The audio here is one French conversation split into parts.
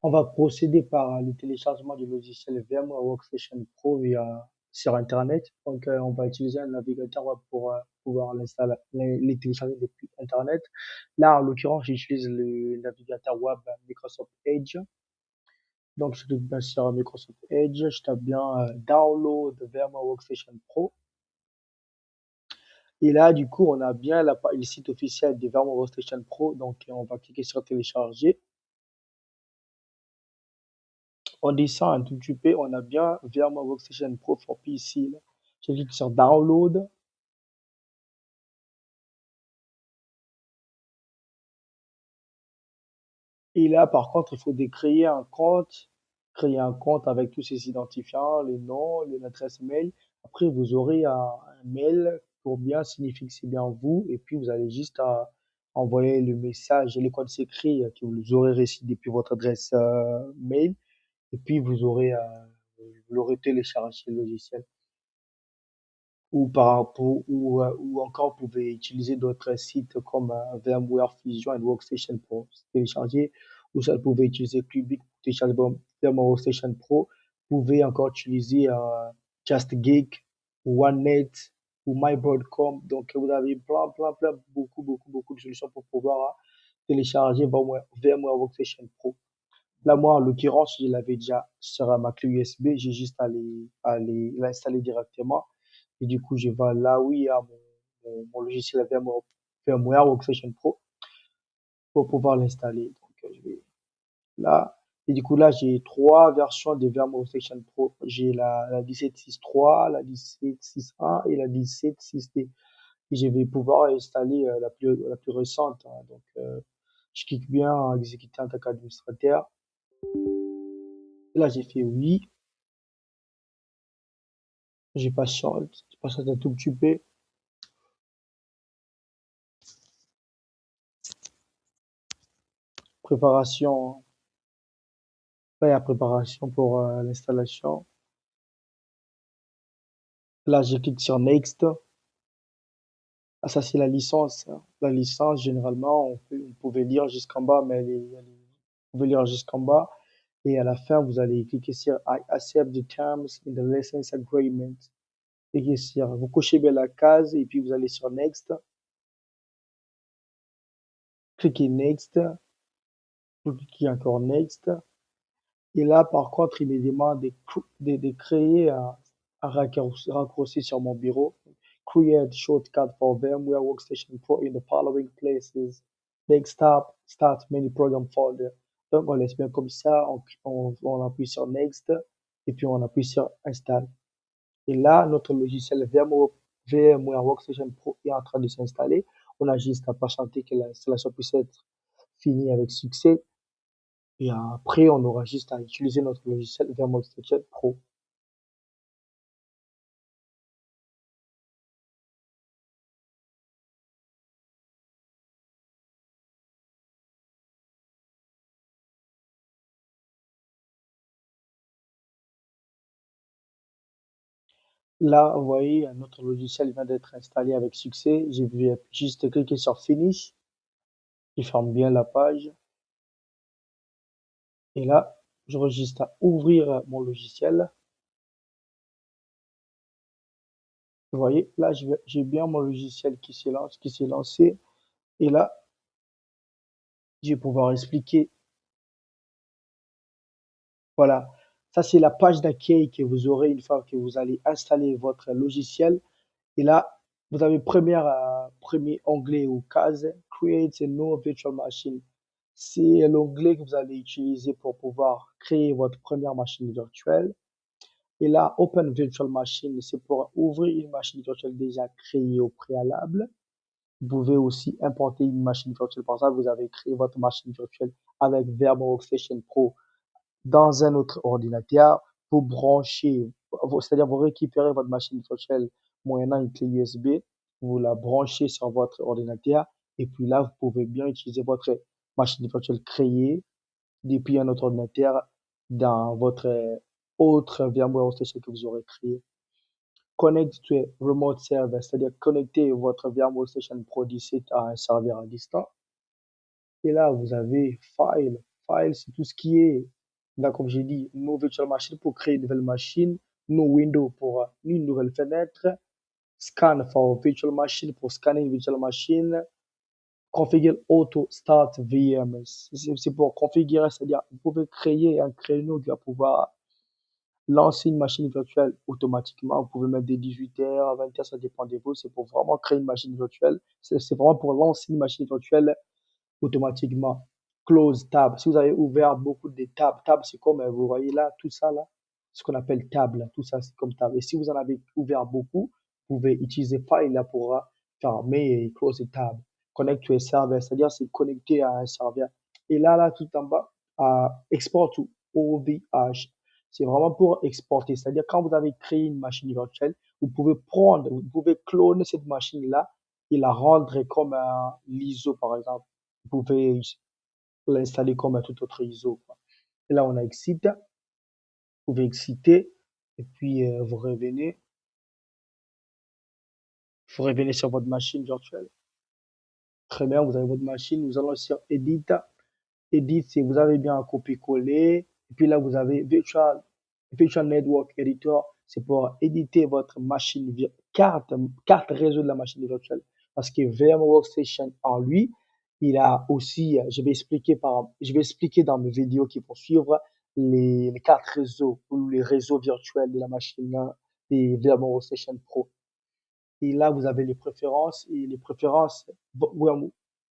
On va procéder par le téléchargement du logiciel VMware Workstation Pro sur Internet. Donc, on va utiliser un navigateur web pour pouvoir les télécharger depuis Internet. Là, en l'occurrence, j'utilise le navigateur web Microsoft Edge. Donc, je clique bien sur Microsoft Edge, je tape bien Download VMware Workstation Pro. Et là, du coup, on a bien le site officiel de VMware Workstation Pro. Donc, on va cliquer sur télécharger. On descend un tout petit peu, on a bien VMware Workstation Pro for PC. Là. Je clique sur Download. Et là, par contre, il faut créer un compte avec tous ses identifiants, le nom, l'adresse mail. Après, vous aurez un mail pour bien signifier que c'est bien vous. Et puis, vous allez juste envoyer le message et les codes secrets que vous aurez reçus depuis votre adresse mail. Et puis, vous l'aurez téléchargé le logiciel. Ou encore, vous pouvez utiliser d'autres sites comme VMware Fusion et Workstation pour télécharger. Ou ça, vous pouvez utiliser Cubic pour télécharger VMware Workstation Pro. Vous pouvez encore utiliser JustGeek, ou OneNet ou MyBroadcom. Donc, vous avez beaucoup de solutions pour pouvoir télécharger VMware Workstation Pro. Là, moi, en l'occurrence, je l'avais déjà sur ma clé USB. J'ai juste l'installer directement. Et du coup, je vais là où il y a mon logiciel VMware Workstation Pro pour pouvoir l'installer. Donc, je vais là. Et du coup, là, j'ai trois versions de VMware Workstation Pro. J'ai la 17.6.3, la 17.6.1 et la 17.6D. Et je vais pouvoir installer la plus récente. Hein. Donc, je clique bien à exécuter en tant qu'administrateur. Et là, j'ai fait oui. Je patiente un tout petit peu. Préparation, la préparation pour l'installation. Là, je clique sur Next. Ah, ça, c'est la licence. Hein. La licence, généralement, vous pouvez lire jusqu'en bas, mais vous pouvez lire jusqu'en bas. Et à la fin, vous allez cliquer sur I accept the terms in the license agreement. Cliquez sur, vous cochez bien la case et puis vous allez sur Next. Cliquez Next. Vous cliquez encore Next. Et là, par contre, il me demande de créer un raccourci sur mon bureau. Create shortcut for VMware Workstation Pro in the following places. Desktop, Start Menu Program Folder. Donc, on laisse bien comme ça, on appuie sur Next et puis on appuie sur Install. Et là, notre logiciel VMware Workstation Pro est en train de s'installer. On a juste à patienter que l'installation puisse être finie avec succès. Et après, on aura juste à utiliser notre logiciel VMware Workstation Pro. Là, vous voyez, notre logiciel vient d'être installé avec succès. Je vais juste cliquer sur Finish. Il ferme bien la page. Et là, j'aurai juste à ouvrir mon logiciel. Vous voyez, là, j'ai bien mon logiciel qui s'est lancé. Et là, je vais pouvoir expliquer. Voilà. Ça, c'est la page d'accueil que vous aurez une fois que vous allez installer votre logiciel. Et là, vous avez premier onglet ou case, Create a new virtual machine. C'est l'onglet que vous allez utiliser pour pouvoir créer votre première machine virtuelle. Et là, Open Virtual Machine, c'est pour ouvrir une machine virtuelle déjà créée au préalable. Vous pouvez aussi importer une machine virtuelle. Par exemple, vous avez créé votre machine virtuelle avec VMware Workstation Pro dans un autre ordinateur, vous branchez, c'est-à-dire vous récupérez votre machine virtuelle moyennant une clé USB, vous la branchez sur votre ordinateur et puis là, vous pouvez bien utiliser votre machine virtuelle créée depuis un autre ordinateur dans votre autre VMware Workstation que vous aurez créé. Connect to a remote server, c'est-à-dire connecter votre VMware Workstation Pro 17 à un serveur à distance. Et là, vous avez File. file, c'est tout ce qui est, là, comme j'ai dit, no virtual machine pour créer une nouvelle machine, no window pour une nouvelle fenêtre, scan for virtual machine pour scanner une virtual machine, configure auto start VM. C'est pour configurer, c'est-à-dire vous pouvez créer un créneau qui va pouvoir lancer une machine virtuelle automatiquement. Vous pouvez mettre des 18 heures, à 20 heures, ça dépend de vous. C'est pour vraiment créer une machine virtuelle. C'est vraiment pour lancer une machine virtuelle automatiquement. Close tab. Si vous avez ouvert beaucoup de tab, c'est comme, vous voyez là, tout ça là, ce qu'on appelle tab, là, tout ça c'est comme tab. Et si vous en avez ouvert beaucoup, vous pouvez utiliser file là pour fermer et close tab. Connect to a server, c'est-à-dire c'est connecté à un serveur. Et là, tout en bas, export to OVH. C'est vraiment pour exporter. C'est-à-dire quand vous avez créé une machine virtuelle, vous pouvez cloner cette machine-là et la rendre comme un l'ISO par exemple. Vous pouvez l'installer comme un tout autre ISO, quoi. Et là, on a Exit. Vous pouvez exiter et puis vous revenez sur votre machine virtuelle. Très bien, vous avez votre machine. Nous allons sur Edit. Edit, c'est vous avez bien un copier-coller. Et puis là, vous avez Virtual Network Editor. C'est pour éditer votre carte réseau de la machine virtuelle. Parce que VMware Workstation en lui, il a aussi, je vais expliquer dans mes vidéos qui vont suivre les cartes réseau ou les réseaux virtuels de la machine des VMware Workstation Pro. Et là, vous avez les préférences. Et les préférences,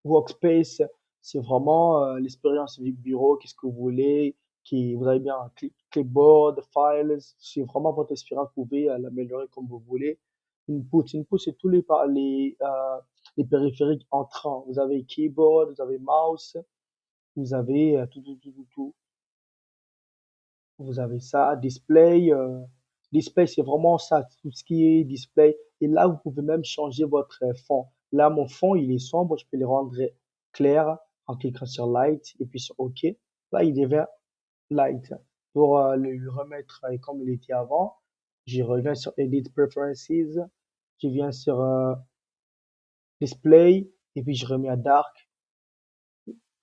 Workspace, c'est vraiment l'expérience du bureau. Qu'est-ce que vous voulez? Vous avez bien un clipboard, files. C'est vraiment votre expérience. Vous pouvez l'améliorer comme vous voulez. Input, c'est tous les périphériques entrants. Vous avez keyboard, vous avez mouse, vous avez tout. Vous avez ça, display. Display, c'est vraiment ça, tout ce qui est display. Et là, vous pouvez même changer votre fond. Là, mon fond, il est sombre, je peux le rendre clair en cliquant sur Light et puis sur OK. Là, il devient Light. Pour le remettre comme il était avant, je reviens sur Edit Preferences, je viens sur Display et puis je remets à Dark.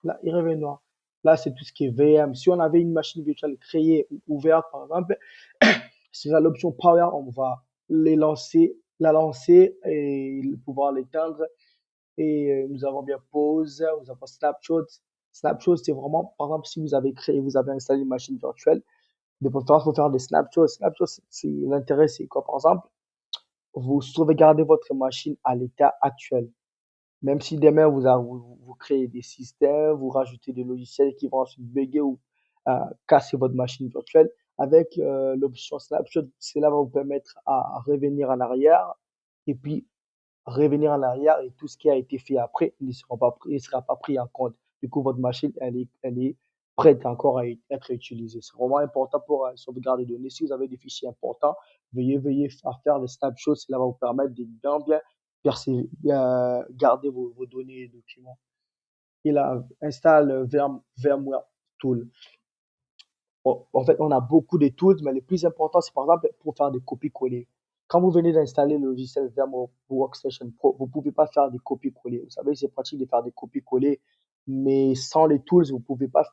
Là, il revient noir. Là, c'est tout ce qui est VM. Si on avait une machine virtuelle créée ou ouverte, par exemple, sur l'option Power, on va la lancer et pouvoir l'éteindre. Et nous avons bien Pause, nous avons Snapshot. Snapshot, c'est vraiment, par exemple, si vous avez installé une machine virtuelle, de préférence, faut faire des snapshots. Snapshot, l'intérêt, c'est quoi? Par exemple, vous sauvegardez votre machine à l'état actuel. Même si demain vous créez des systèmes, vous rajoutez des logiciels qui vont ensuite bugger ou casser votre machine virtuelle, avec l'option Snapshot, cela va vous permettre à revenir en arrière et puis revenir en arrière et tout ce qui a été fait après ne sera pas pris en compte. Du coup, votre machine, elle est prête encore à être utilisée. C'est vraiment important pour sauvegarder les données. Si vous avez des fichiers importants, veuillez faire des snapshots. Cela va vous permettre de garder vos données et documents. Et là, installe VMware Tool. En fait, on a beaucoup de tools, mais les plus importants, c'est par exemple pour faire des copies-coller. Quand vous venez d'installer le logiciel VMware Workstation Pro, vous ne pouvez pas faire des copies-coller. Vous savez, c'est pratique de faire des copies-coller, mais sans les tools, vous ne pouvez pas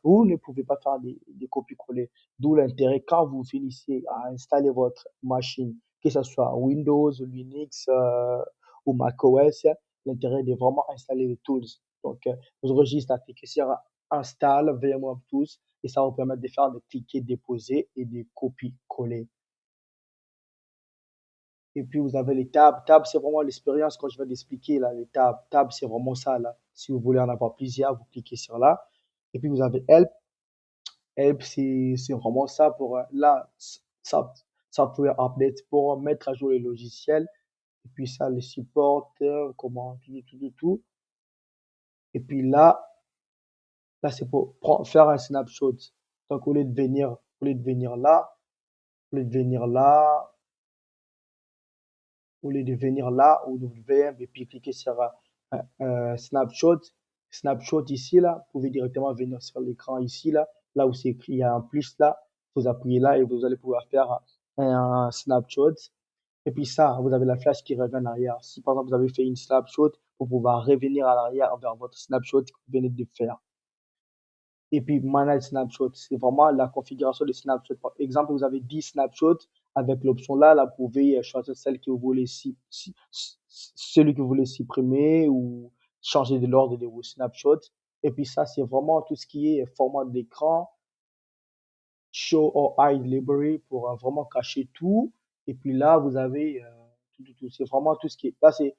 faire des copies-coller. D'où l'intérêt quand vous finissez à installer votre machine, que ce soit Windows, Linux ou macOS, l'intérêt de vraiment installer les tools. Donc, vous aurez juste à cliquer sur Install VMware Tools et ça va vous permettre de faire des cliquer, déposer et des copies-coller. Et puis vous avez les tabs. Tabs, c'est vraiment l'expérience quand je vais l'expliquer là. Les tabs, tabs, c'est vraiment ça là. Si vous voulez en avoir plusieurs, vous cliquez sur là. Et puis vous avez Help. Help, c'est vraiment ça pour là, software update pour mettre à jour les logiciels. Et puis ça, le support, comment, tout. Et puis là, c'est pour faire un snapshot. Donc, au lieu de venir là, au lieu de venir là, au WM, et puis cliquer sur snapshot, snapshot ici, là, vous pouvez directement venir sur l'écran ici, là où c'est écrit, il y a un plus là, vous appuyez là et vous allez pouvoir faire un snapshot. Et puis ça, vous avez la flèche qui revient en arrière. Si par exemple vous avez fait une snapshot, vous pouvez revenir à l'arrière vers votre snapshot que vous venez de faire. Et puis Manage Snapshot, c'est vraiment la configuration des snapshots. Par exemple, vous avez 10 snapshots avec l'option là, vous pouvez choisir celle que vous voulez, celui que vous voulez supprimer ou changer de l'ordre de vos snapshots. Et puis ça, c'est vraiment tout ce qui est format d'écran, Show or Hide Library pour vraiment cacher tout. Et puis là, vous avez tout. C'est vraiment tout ce qui est. Là, c'est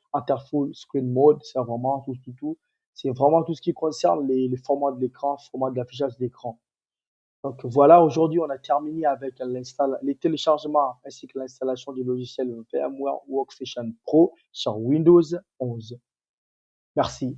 Full Screen Mode. C'est vraiment tout. C'est vraiment tout ce qui concerne les formats de l'écran, format de l'affichage d'écran. Donc voilà, aujourd'hui, on a terminé avec les téléchargements ainsi que l'installation du logiciel VMware Workstation Pro sur Windows 11. Merci.